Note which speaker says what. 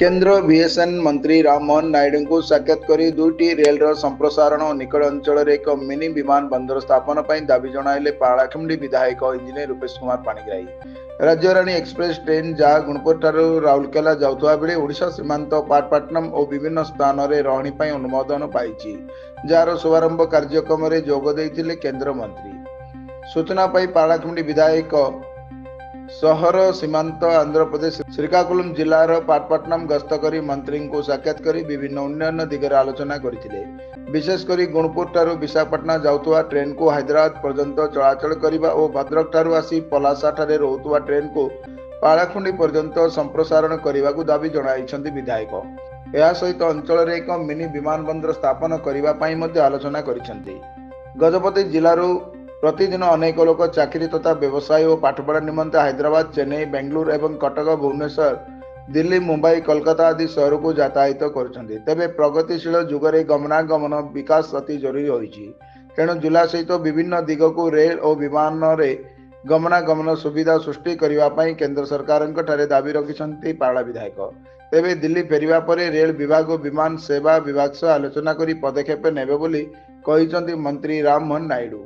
Speaker 1: केन्द्र बीएसएन मंत्री राममोहन नायडू को साक्षात कर दुईटी रेलर संप्रसारण और निकट अंचल एक मिनी विमान बंदर स्थापन पर दाबी जणाइले पालाखुंडी विधायक engineer Rupesh Kumar Panigrahi. Rajyarani express train जहाँ गुणपुर ठारू राउरकेला जाउथुवा बेले ओडिशा सीमांत पाटपाटनम और विभिन्न स्थान में रही अनुमोदन पाई, जार शुभारंभ कार्यक्रम में जोग देइथिले केंद्र मंत्री। सूचना पाई पालाखुंडी विधायक सहर सीमांत आंध्र प्रदेश श्रीकाकुलम जिलार पाटपाटनम गस्त कर मंत्री को साक्षात कर विभिन्न उन्नयन दिगरे आलोचना करथिले। विशेषकर गुणपुर ठारू विशाखापट्टना जाउथुवा ट्रेन को हैदराबाद पर्यंत चलाचल करने और भद्रक ठारू आसी पलासा ठारे रहुथुवा ट्रेन को पालाखुंडी पर्यंत संप्रसारण करने को दाबी जणाइछन्ति विधायक। या सहित अंचल एक मिनी विमान बंदर स्थापन करने आलोचना करिसेंति। गजपति जिलारू प्रतिदिन अनेक लोक चाकरी तथा व्यवसाय और पाठपढ़ा निमंते हैदराबाद, चेन्नई, बेंगलुरु एवं कटक, भुवनेश्वर, दिल्ली, मुंबई, कोलकाता आदि शहर को यातायात करछन्ति। तेबे प्रगतिशील जुगरे गमनागमन विकास अति जरूरी होइछि। तेणु जिला सहित विभिन्न दिग को रेल और विमान रे गमनागमन सुविधा सृष्टि करबा पई केंद्र सरकार ठारे दाबी रखिछन्ति पारड़ा विधायक। तेबे दिल्ली फेरिबा परे रेल विभाग और विमान सेवा विभाग सह आलोचना करी पदक्षेप नेबे बोली कहिछन्ति मंत्री राममोहन नायडू।